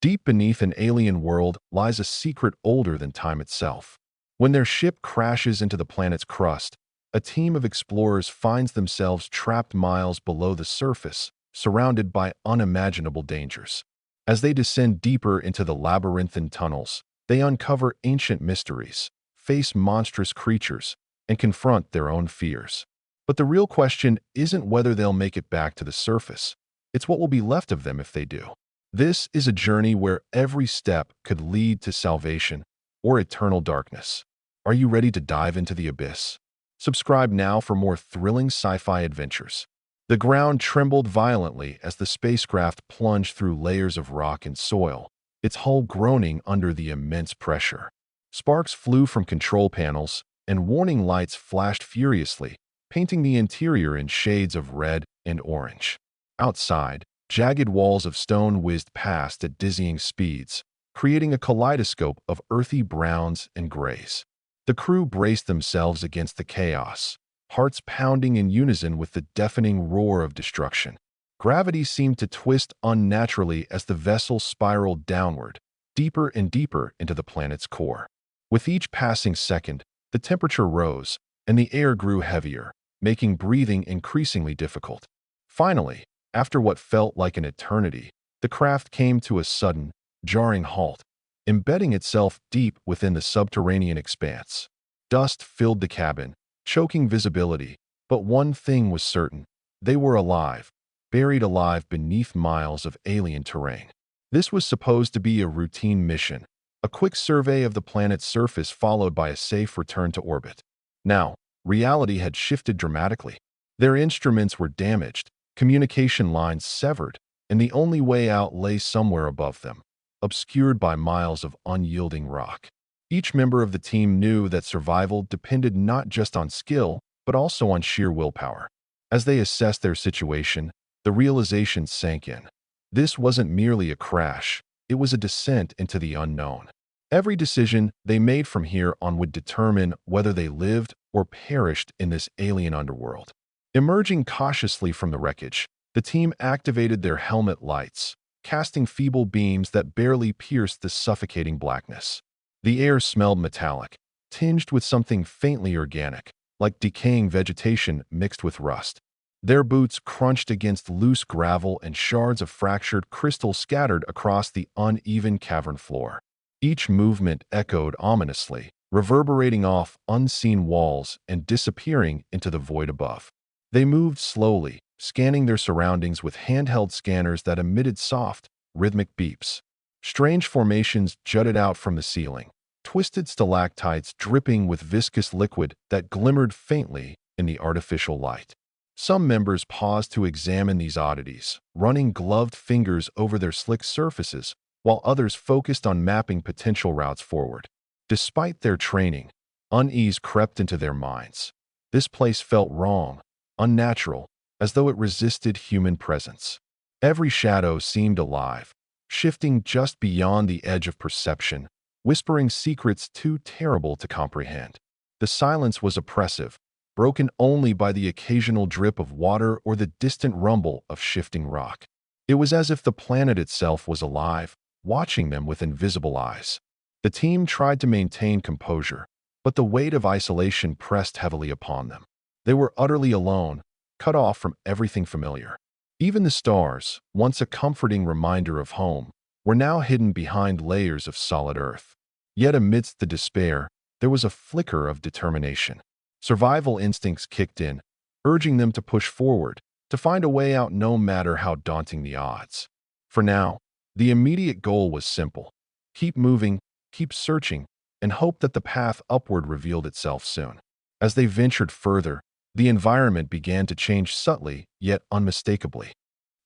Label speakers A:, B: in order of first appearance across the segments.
A: Deep beneath an alien world lies a secret older than time itself. When their ship crashes into the planet's crust, a team of explorers finds themselves trapped miles below the surface, surrounded by unimaginable dangers. As they descend deeper into the labyrinthine tunnels, they uncover ancient mysteries, face monstrous creatures, and confront their own fears. But the real question isn't whether they'll make it back to the surface. It's what will be left of them if they do. This is a journey where every step could lead to salvation or eternal darkness. Are you ready to dive into the abyss? Subscribe now for more thrilling sci-fi adventures. The ground trembled violently as the spacecraft plunged through layers of rock and soil, its hull groaning under the immense pressure. Sparks flew from control panels, and warning lights flashed furiously, painting the interior in shades of red and orange. Outside, jagged walls of stone whizzed past at dizzying speeds, creating a kaleidoscope of earthy browns and grays. The crew braced themselves against the chaos, hearts pounding in unison with the deafening roar of destruction. Gravity seemed to twist unnaturally as the vessel spiraled downward, deeper and deeper into the planet's core. With each passing second, the temperature rose, and the air grew heavier, making breathing increasingly difficult. Finally, after what felt like an eternity, the craft came to a sudden, jarring halt, embedding itself deep within the subterranean expanse. Dust filled the cabin, choking visibility, but one thing was certain: they were alive, buried alive beneath miles of alien terrain. This was supposed to be a routine mission, a quick survey of the planet's surface followed by a safe return to orbit. Now, reality had shifted dramatically. Their instruments were damaged, communication lines severed, and the only way out lay somewhere above them, obscured by miles of unyielding rock. Each member of the team knew that survival depended not just on skill, but also on sheer willpower. As they assessed their situation, the realization sank in. This wasn't merely a crash, it was a descent into the unknown. Every decision they made from here on would determine whether they lived or perished in this alien underworld. Emerging cautiously from the wreckage, the team activated their helmet lights, casting feeble beams that barely pierced the suffocating blackness. The air smelled metallic, tinged with something faintly organic, like decaying vegetation mixed with rust. Their boots crunched against loose gravel and shards of fractured crystal scattered across the uneven cavern floor. Each movement echoed ominously, reverberating off unseen walls and disappearing into the void above. They moved slowly, scanning their surroundings with handheld scanners that emitted soft, rhythmic beeps. Strange formations jutted out from the ceiling, twisted stalactites dripping with viscous liquid that glimmered faintly in the artificial light. Some members paused to examine these oddities, running gloved fingers over their slick surfaces, while others focused on mapping potential routes forward. Despite their training, unease crept into their minds. This place felt wrong, unnatural, as though it resisted human presence. Every shadow seemed alive, shifting just beyond the edge of perception, whispering secrets too terrible to comprehend. The silence was oppressive, broken only by the occasional drip of water or the distant rumble of shifting rock. It was as if the planet itself was alive, watching them with invisible eyes. The team tried to maintain composure, but the weight of isolation pressed heavily upon them. They were utterly alone, cut off from everything familiar. Even the stars, once a comforting reminder of home, were now hidden behind layers of solid earth. Yet amidst the despair, there was a flicker of determination. Survival instincts kicked in, urging them to push forward, to find a way out no matter how daunting the odds. For now, the immediate goal was simple: keep moving, keep searching, and hope that the path upward revealed itself soon. As they ventured further, the environment began to change subtly, yet unmistakably.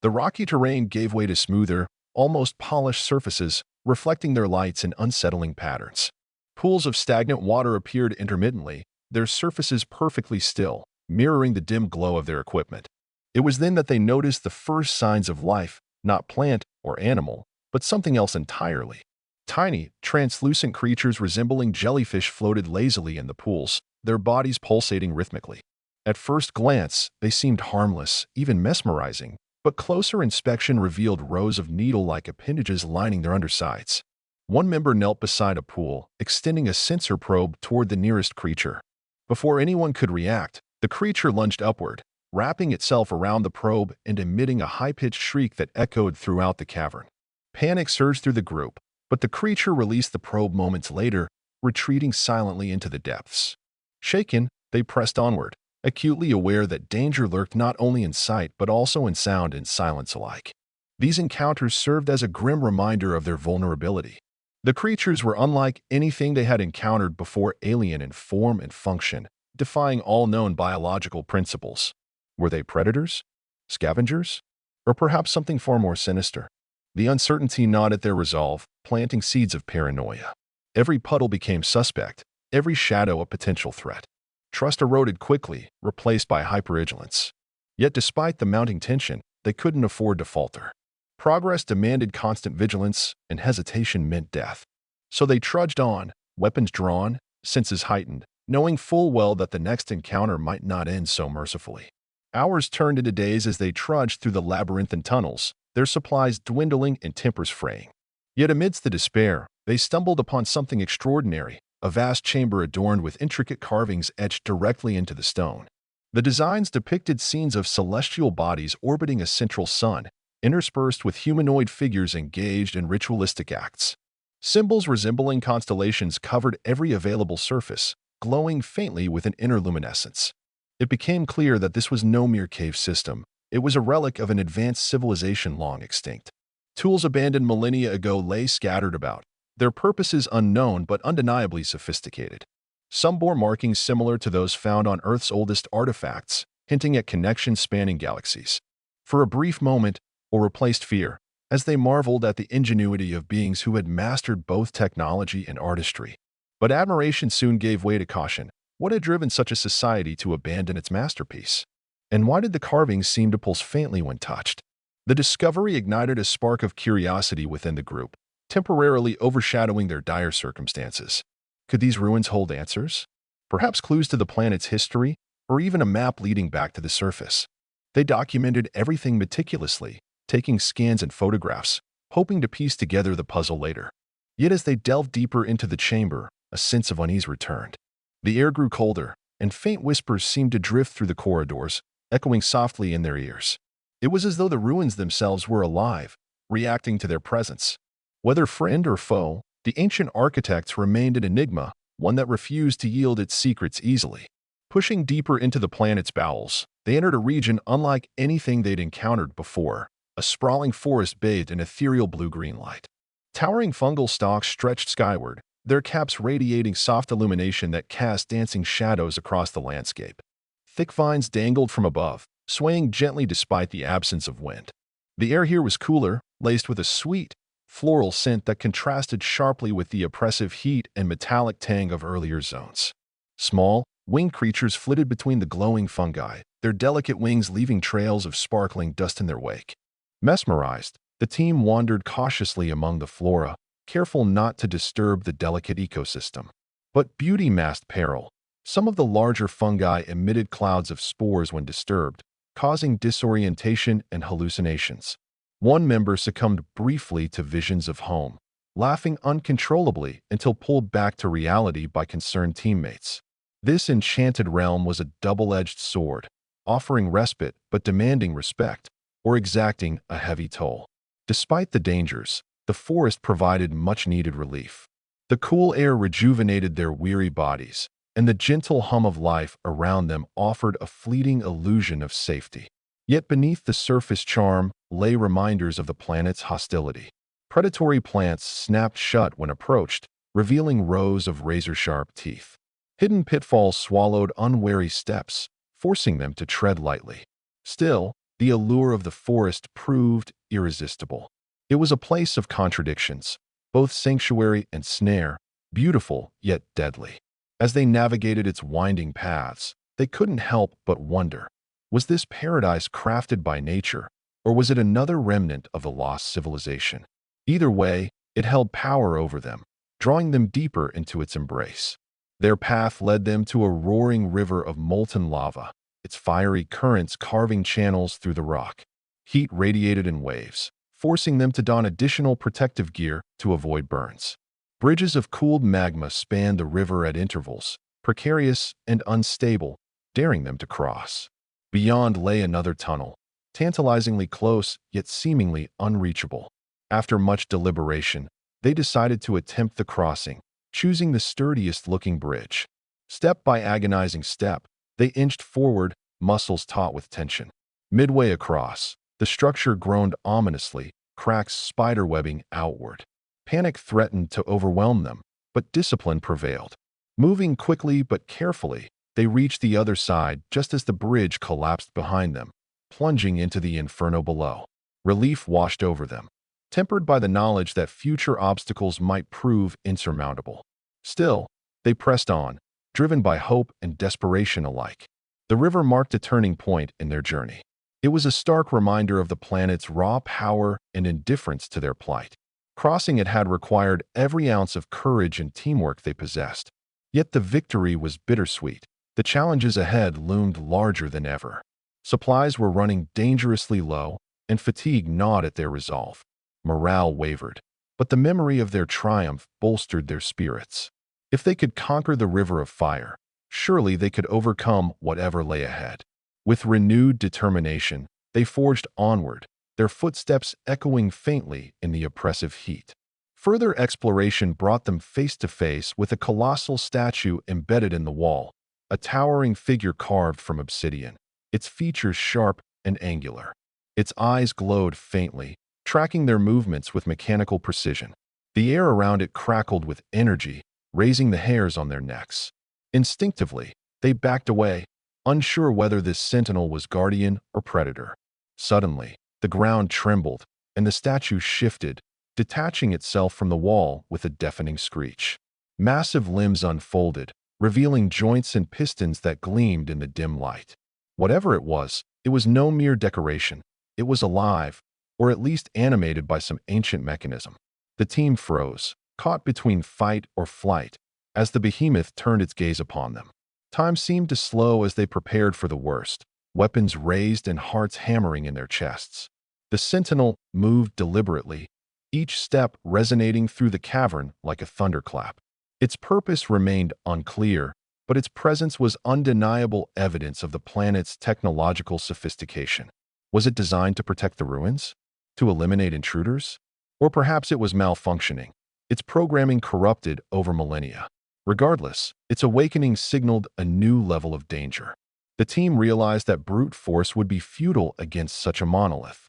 A: The rocky terrain gave way to smoother, almost polished surfaces, reflecting their lights in unsettling patterns. Pools of stagnant water appeared intermittently, their surfaces perfectly still, mirroring the dim glow of their equipment. It was then that they noticed the first signs of life, not plant or animal, but something else entirely. Tiny, translucent creatures resembling jellyfish floated lazily in the pools, their bodies pulsating rhythmically. At first glance, they seemed harmless, even mesmerizing, but closer inspection revealed rows of needle-like appendages lining their undersides. One member knelt beside a pool, extending a sensor probe toward the nearest creature. Before anyone could react, the creature lunged upward, wrapping itself around the probe and emitting a high-pitched shriek that echoed throughout the cavern. Panic surged through the group, but the creature released the probe moments later, retreating silently into the depths. Shaken, they pressed onward, acutely aware that danger lurked not only in sight but also in sound and silence alike. These encounters served as a grim reminder of their vulnerability. The creatures were unlike anything they had encountered before, alien in form and function, defying all known biological principles. Were they predators? Scavengers? Or perhaps something far more sinister? The uncertainty gnawed at their resolve, planting seeds of paranoia. Every puddle became suspect, every shadow a potential threat. Trust eroded quickly, replaced by hypervigilance. Yet despite the mounting tension, they couldn't afford to falter. Progress demanded constant vigilance, and hesitation meant death. So they trudged on, weapons drawn, senses heightened, knowing full well that the next encounter might not end so mercifully. Hours turned into days as they trudged through the labyrinthine tunnels, their supplies dwindling and tempers fraying. Yet amidst the despair, they stumbled upon something extraordinary, a vast chamber adorned with intricate carvings etched directly into the stone. The designs depicted scenes of celestial bodies orbiting a central sun, interspersed with humanoid figures engaged in ritualistic acts. Symbols resembling constellations covered every available surface, glowing faintly with an inner luminescence. It became clear that this was no mere cave system. It was a relic of an advanced civilization long extinct. Tools abandoned millennia ago lay scattered about, their purposes unknown but undeniably sophisticated. Some bore markings similar to those found on Earth's oldest artifacts, hinting at connections spanning galaxies. For a brief moment, or replaced fear, as they marveled at the ingenuity of beings who had mastered both technology and artistry. But admiration soon gave way to caution. What had driven such a society to abandon its masterpiece? And why did the carvings seem to pulse faintly when touched? The discovery ignited a spark of curiosity within the group, temporarily overshadowing their dire circumstances. Could these ruins hold answers? Perhaps clues to the planet's history, or even a map leading back to the surface. They documented everything meticulously, taking scans and photographs, hoping to piece together the puzzle later. Yet as they delved deeper into the chamber, a sense of unease returned. The air grew colder, and faint whispers seemed to drift through the corridors, echoing softly in their ears. It was as though the ruins themselves were alive, reacting to their presence. Whether friend or foe, the ancient architects remained an enigma, one that refused to yield its secrets easily. Pushing deeper into the planet's bowels, they entered a region unlike anything they'd encountered before, a sprawling forest bathed in ethereal blue-green light. Towering fungal stalks stretched skyward, their caps radiating soft illumination that cast dancing shadows across the landscape. Thick vines dangled from above, swaying gently despite the absence of wind. The air here was cooler, laced with a sweet, floral scent that contrasted sharply with the oppressive heat and metallic tang of earlier zones. Small, winged creatures flitted between the glowing fungi, their delicate wings leaving trails of sparkling dust in their wake. Mesmerized, the team wandered cautiously among the flora, careful not to disturb the delicate ecosystem. But beauty masked peril. Some of the larger fungi emitted clouds of spores when disturbed, causing disorientation and hallucinations. One member succumbed briefly to visions of home, laughing uncontrollably until pulled back to reality by concerned teammates. This enchanted realm was a double-edged sword, offering respite but demanding respect, or exacting a heavy toll. Despite the dangers, the forest provided much-needed relief. The cool air rejuvenated their weary bodies, and the gentle hum of life around them offered a fleeting illusion of safety. Yet beneath the surface charm lay reminders of the planet's hostility. Predatory plants snapped shut when approached, revealing rows of razor-sharp teeth. Hidden pitfalls swallowed unwary steps, forcing them to tread lightly. Still, the allure of the forest proved irresistible. It was a place of contradictions, both sanctuary and snare, beautiful yet deadly. As they navigated its winding paths, they couldn't help but wonder, was this paradise crafted by nature, or was it another remnant of the lost civilization? Either way, it held power over them, drawing them deeper into its embrace. Their path led them to a roaring river of molten lava, its fiery currents carving channels through the rock. Heat radiated in waves, forcing them to don additional protective gear to avoid burns. Bridges of cooled magma spanned the river at intervals, precarious and unstable, daring them to cross. Beyond lay another tunnel, tantalizingly close yet seemingly unreachable. After much deliberation, they decided to attempt the crossing, choosing the sturdiest-looking bridge. Step by agonizing step, they inched forward, muscles taut with tension. Midway across, the structure groaned ominously, cracks spiderwebbing outward. Panic threatened to overwhelm them, but discipline prevailed. Moving quickly but carefully, they reached the other side just as the bridge collapsed behind them, plunging into the inferno below. Relief washed over them, tempered by the knowledge that future obstacles might prove insurmountable. Still, they pressed on, driven by hope and desperation alike. The river marked a turning point in their journey. It was a stark reminder of the planet's raw power and indifference to their plight. Crossing it had required every ounce of courage and teamwork they possessed. Yet the victory was bittersweet. The challenges ahead loomed larger than ever. Supplies were running dangerously low, and fatigue gnawed at their resolve. Morale wavered, but the memory of their triumph bolstered their spirits. If they could conquer the river of fire, surely they could overcome whatever lay ahead. With renewed determination, they forged onward, their footsteps echoing faintly in the oppressive heat. Further exploration brought them face to face with a colossal statue embedded in the wall, a towering figure carved from obsidian, its features sharp and angular. Its eyes glowed faintly, tracking their movements with mechanical precision. The air around it crackled with energy, raising the hairs on their necks. Instinctively, they backed away, unsure whether this sentinel was guardian or predator. Suddenly, the ground trembled, and the statue shifted, detaching itself from the wall with a deafening screech. Massive limbs unfolded, revealing joints and pistons that gleamed in the dim light. Whatever it was no mere decoration. It was alive, or at least animated by some ancient mechanism. The team froze, caught between fight or flight, as the behemoth turned its gaze upon them. Time seemed to slow as they prepared for the worst, weapons raised and hearts hammering in their chests. The sentinel moved deliberately, each step resonating through the cavern like a thunderclap. Its purpose remained unclear, but its presence was undeniable evidence of the planet's technological sophistication. Was it designed to protect the ruins? To eliminate intruders? Or perhaps it was malfunctioning, its programming corrupted over millennia. Regardless, its awakening signaled a new level of danger. The team realized that brute force would be futile against such a monolith.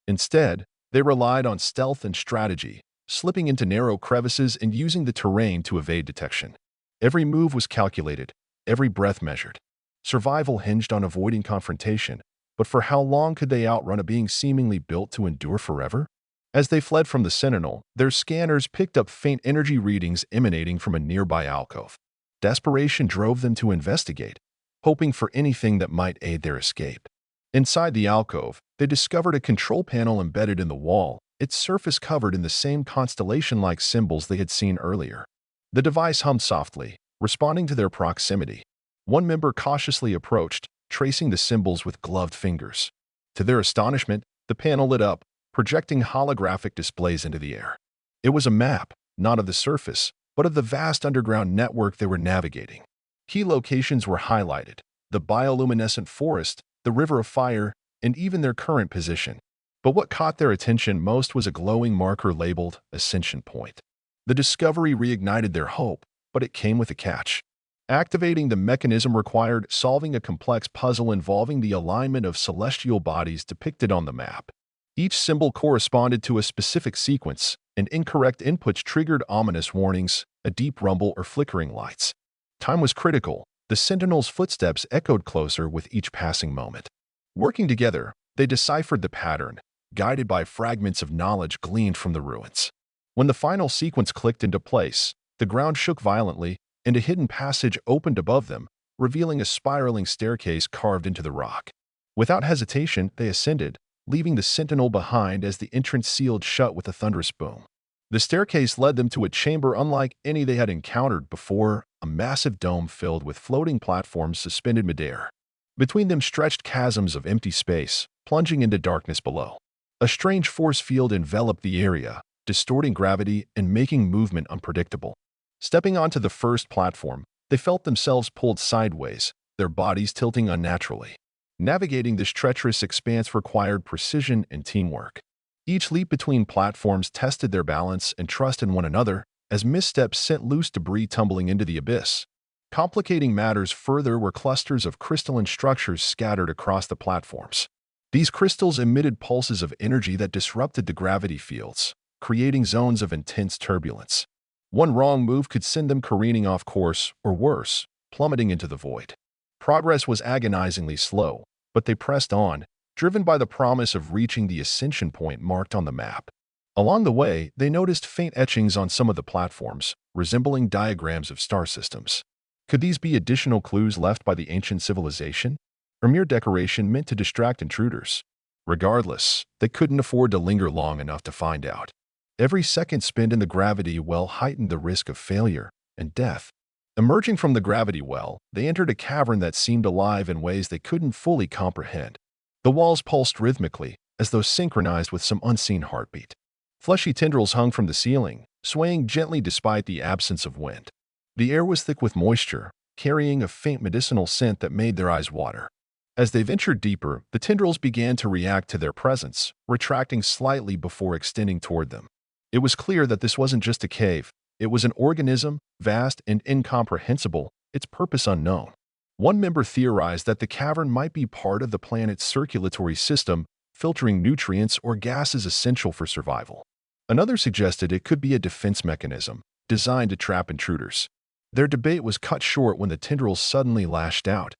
A: Instead, they relied on stealth and strategy, slipping into narrow crevices and using the terrain to evade detection. Every move was calculated, every breath measured. Survival hinged on avoiding confrontation, but for how long could they outrun a being seemingly built to endure forever? As they fled from the sentinel, their scanners picked up faint energy readings emanating from a nearby alcove. Desperation drove them to investigate, hoping for anything that might aid their escape. Inside the alcove, they discovered a control panel embedded in the wall, its surface covered in the same constellation-like symbols they had seen earlier. The device hummed softly, responding to their proximity. One member cautiously approached, tracing the symbols with gloved fingers. To their astonishment, the panel lit up, projecting holographic displays into the air. It was a map, not of the surface, but of the vast underground network they were navigating. Key locations were highlighted: the bioluminescent forest, the river of fire, and even their current position. But what caught their attention most was a glowing marker labeled Ascension Point. The discovery reignited their hope, but it came with a catch. Activating the mechanism required solving a complex puzzle involving the alignment of celestial bodies depicted on the map. Each symbol corresponded to a specific sequence, and incorrect inputs triggered ominous warnings, a deep rumble or flickering lights. Time was critical. The sentinel's footsteps echoed closer with each passing moment. Working together, they deciphered the pattern, guided by fragments of knowledge gleaned from the ruins. When the final sequence clicked into place, the ground shook violently, and a hidden passage opened above them, revealing a spiraling staircase carved into the rock. Without hesitation, they ascended, leaving the sentinel behind as the entrance sealed shut with a thunderous boom. The staircase led them to a chamber unlike any they had encountered before, a massive dome filled with floating platforms suspended midair. Between them stretched chasms of empty space, plunging into darkness below. A strange force field enveloped the area, distorting gravity and making movement unpredictable. Stepping onto the first platform, they felt themselves pulled sideways, their bodies tilting unnaturally. Navigating this treacherous expanse required precision and teamwork. Each leap between platforms tested their balance and trust in one another, as missteps sent loose debris tumbling into the abyss. Complicating matters further were clusters of crystalline structures scattered across the platforms. These crystals emitted pulses of energy that disrupted the gravity fields, creating zones of intense turbulence. One wrong move could send them careening off course, or worse, plummeting into the void. Progress was agonizingly slow, but they pressed on, driven by the promise of reaching the ascension point marked on the map. Along the way, they noticed faint etchings on some of the platforms, resembling diagrams of star systems. Could these be additional clues left by the ancient civilization, or mere decoration meant to distract intruders? Regardless, they couldn't afford to linger long enough to find out. Every second spent in the gravity well heightened the risk of failure and death. Emerging from the gravity well, they entered a cavern that seemed alive in ways they couldn't fully comprehend. The walls pulsed rhythmically, as though synchronized with some unseen heartbeat. Fleshy tendrils hung from the ceiling, swaying gently despite the absence of wind. The air was thick with moisture, carrying a faint medicinal scent that made their eyes water. As they ventured deeper, the tendrils began to react to their presence, retracting slightly before extending toward them. It was clear that this wasn't just a cave. It was an organism, vast and incomprehensible, its purpose unknown. One member theorized that the cavern might be part of the planet's circulatory system, filtering nutrients or gases essential for survival. Another suggested it could be a defense mechanism, designed to trap intruders. Their debate was cut short when the tendrils suddenly lashed out,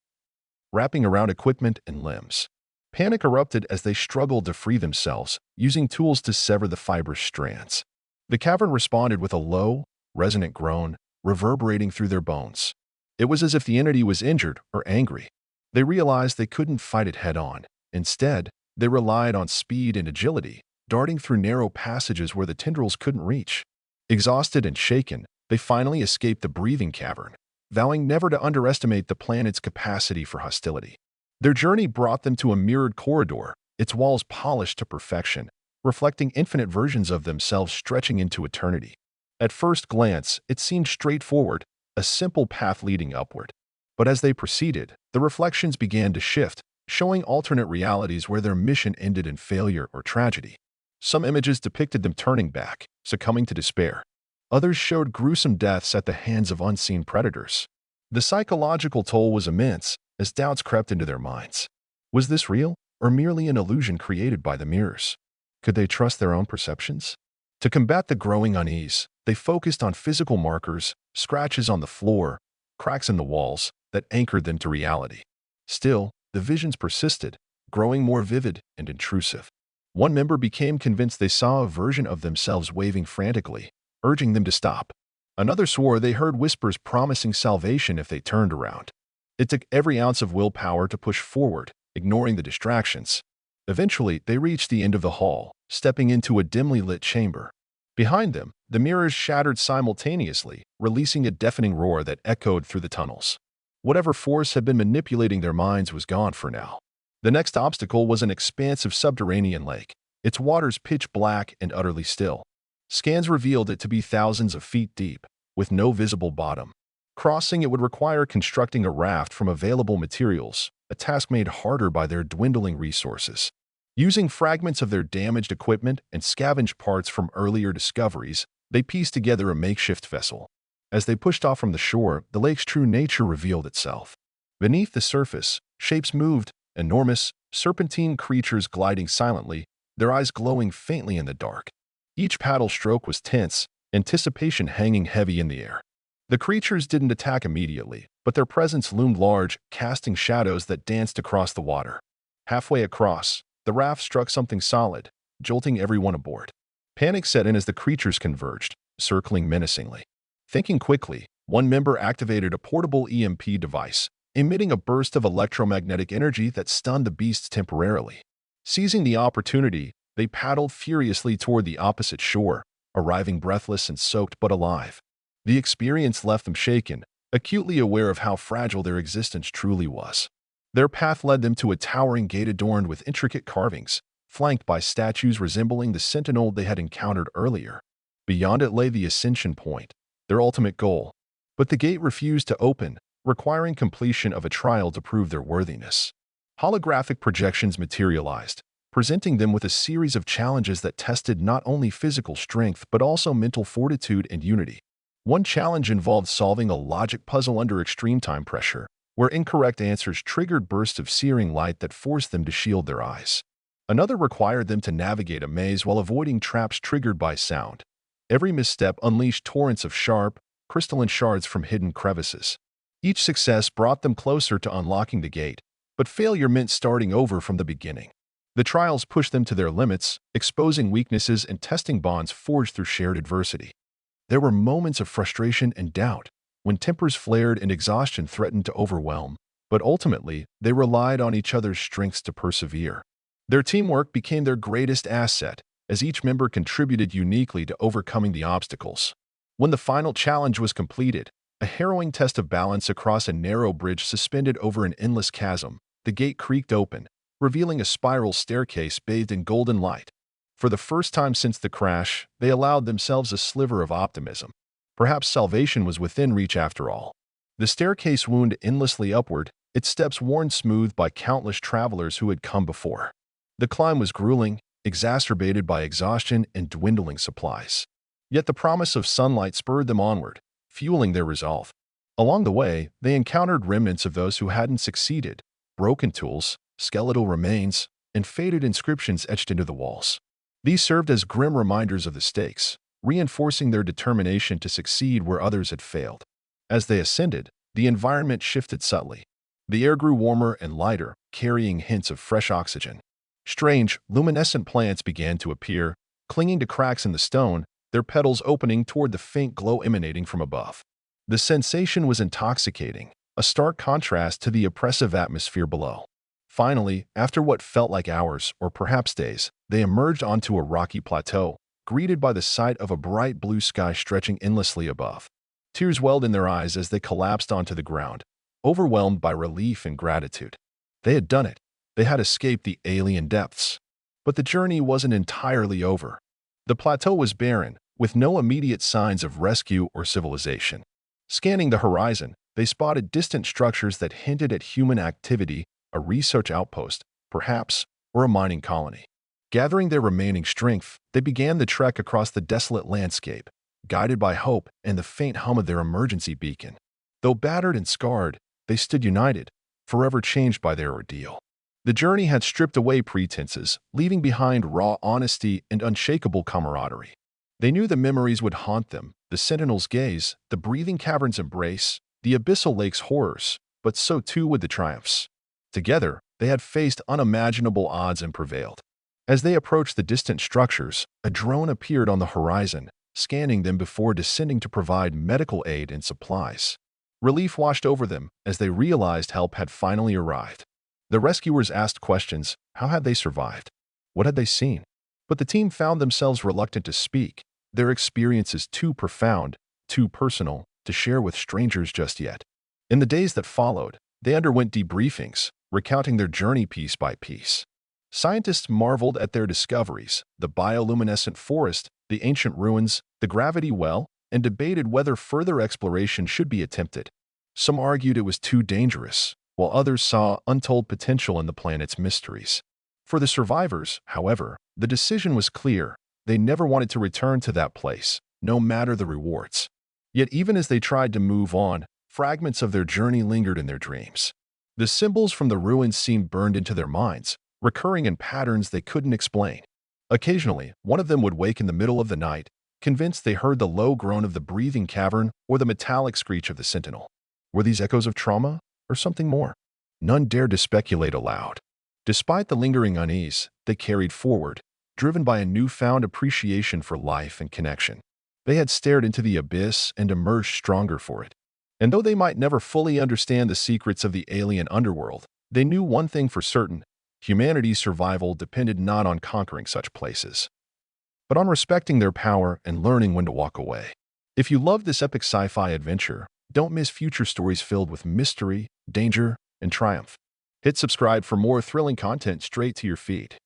A: wrapping around equipment and limbs. Panic erupted as they struggled to free themselves, using tools to sever the fibrous strands. The cavern responded with a low, resonant groan, reverberating through their bones. It was as if the entity was injured or angry. They realized they couldn't fight it head-on. Instead, they relied on speed and agility, darting through narrow passages where the tendrils couldn't reach. Exhausted and shaken, they finally escaped the breathing cavern, vowing never to underestimate the planet's capacity for hostility. Their journey brought them to a mirrored corridor, its walls polished to perfection, reflecting infinite versions of themselves stretching into eternity. At first glance, it seemed straightforward, a simple path leading upward. But as they proceeded, the reflections began to shift, showing alternate realities where their mission ended in failure or tragedy. Some images depicted them turning back, succumbing to despair. Others showed gruesome deaths at the hands of unseen predators. The psychological toll was immense, as doubts crept into their minds. Was this real, or merely an illusion created by the mirrors? Could they trust their own perceptions? To combat the growing unease, they focused on physical markers, scratches on the floor, cracks in the walls, that anchored them to reality. Still, the visions persisted, growing more vivid and intrusive. One member became convinced they saw a version of themselves waving frantically, urging them to stop. Another swore they heard whispers promising salvation if they turned around. It took every ounce of willpower to push forward, ignoring the distractions. Eventually, they reached the end of the hall, stepping into a dimly lit chamber. Behind them, the mirrors shattered simultaneously, releasing a deafening roar that echoed through the tunnels. Whatever force had been manipulating their minds was gone for now. The next obstacle was an expansive subterranean lake, its waters pitch black and utterly still. Scans revealed it to be thousands of feet deep, with no visible bottom. Crossing it would require constructing a raft from available materials, a task made harder by their dwindling resources. Using fragments of their damaged equipment and scavenged parts from earlier discoveries, they pieced together a makeshift vessel. As they pushed off from the shore, the lake's true nature revealed itself. Beneath the surface, shapes moved, enormous, serpentine creatures gliding silently, their eyes glowing faintly in the dark. Each paddle stroke was tense, anticipation hanging heavy in the air. The creatures didn't attack immediately, but their presence loomed large, casting shadows that danced across the water. Halfway across, the raft struck something solid, jolting everyone aboard. Panic set in as the creatures converged, circling menacingly. Thinking quickly, one member activated a portable EMP device, emitting a burst of electromagnetic energy that stunned the beasts temporarily. Seizing the opportunity, they paddled furiously toward the opposite shore, arriving breathless and soaked but alive. The experience left them shaken, acutely aware of how fragile their existence truly was. Their path led them to a towering gate adorned with intricate carvings, flanked by statues resembling the sentinel they had encountered earlier. Beyond it lay the ascension point, their ultimate goal. But the gate refused to open, requiring completion of a trial to prove their worthiness. Holographic projections materialized, presenting them with a series of challenges that tested not only physical strength but also mental fortitude and unity. One challenge involved solving a logic puzzle under extreme time pressure, where incorrect answers triggered bursts of searing light that forced them to shield their eyes. Another required them to navigate a maze while avoiding traps triggered by sound. Every misstep unleashed torrents of sharp, crystalline shards from hidden crevices. Each success brought them closer to unlocking the gate, but failure meant starting over from the beginning. The trials pushed them to their limits, exposing weaknesses and testing bonds forged through shared adversity. There were moments of frustration and doubt, when tempers flared and exhaustion threatened to overwhelm, but ultimately, they relied on each other's strengths to persevere. Their teamwork became their greatest asset, as each member contributed uniquely to overcoming the obstacles. When the final challenge was completed, a harrowing test of balance across a narrow bridge suspended over an endless chasm, the gate creaked open, revealing a spiral staircase bathed in golden light. For the first time since the crash, they allowed themselves a sliver of optimism. Perhaps salvation was within reach after all. The staircase wound endlessly upward, its steps worn smooth by countless travelers who had come before. The climb was grueling, exacerbated by exhaustion and dwindling supplies. Yet the promise of sunlight spurred them onward, fueling their resolve. Along the way, they encountered remnants of those who hadn't succeeded, broken tools, skeletal remains, and faded inscriptions etched into the walls. These served as grim reminders of the stakes, reinforcing their determination to succeed where others had failed. As they ascended, the environment shifted subtly. The air grew warmer and lighter, carrying hints of fresh oxygen. Strange, luminescent plants began to appear, clinging to cracks in the stone, their petals opening toward the faint glow emanating from above. The sensation was intoxicating, a stark contrast to the oppressive atmosphere below. Finally, after what felt like hours, or perhaps days, they emerged onto a rocky plateau, greeted by the sight of a bright blue sky stretching endlessly above. Tears welled in their eyes as they collapsed onto the ground, overwhelmed by relief and gratitude. They had done it. They had escaped the alien depths. But the journey wasn't entirely over. The plateau was barren, with no immediate signs of rescue or civilization. Scanning the horizon, they spotted distant structures that hinted at human activity, a research outpost, perhaps, or a mining colony. Gathering their remaining strength, they began the trek across the desolate landscape, guided by hope and the faint hum of their emergency beacon. Though battered and scarred, they stood united, forever changed by their ordeal. The journey had stripped away pretenses, leaving behind raw honesty and unshakable camaraderie. They knew the memories would haunt them, the sentinel's gaze, the breathing cavern's embrace, the abyssal lake's horrors, but so too would the triumphs. Together, they had faced unimaginable odds and prevailed. As they approached the distant structures, a drone appeared on the horizon, scanning them before descending to provide medical aid and supplies. Relief washed over them as they realized help had finally arrived. The rescuers asked questions. How had they survived? What had they seen? But the team found themselves reluctant to speak, their experiences too profound, too personal, to share with strangers just yet. In the days that followed, they underwent debriefings, recounting their journey piece by piece. Scientists marveled at their discoveries, the bioluminescent forest, the ancient ruins, the gravity well, and debated whether further exploration should be attempted. Some argued it was too dangerous, while others saw untold potential in the planet's mysteries. For the survivors, however, the decision was clear. They never wanted to return to that place, no matter the rewards. Yet even as they tried to move on, fragments of their journey lingered in their dreams. The symbols from the ruins seemed burned into their minds, recurring in patterns they couldn't explain. Occasionally, one of them would wake in the middle of the night, convinced they heard the low groan of the breathing cavern or the metallic screech of the sentinel. Were these echoes of trauma, or something more? None dared to speculate aloud. Despite the lingering unease, they carried forward, driven by a newfound appreciation for life and connection. They had stared into the abyss and emerged stronger for it. And though they might never fully understand the secrets of the alien underworld, they knew one thing for certain: humanity's survival depended not on conquering such places, but on respecting their power and learning when to walk away. If you love this epic sci-fi adventure, don't miss future stories filled with mystery, danger, and triumph. Hit subscribe for more thrilling content straight to your feed.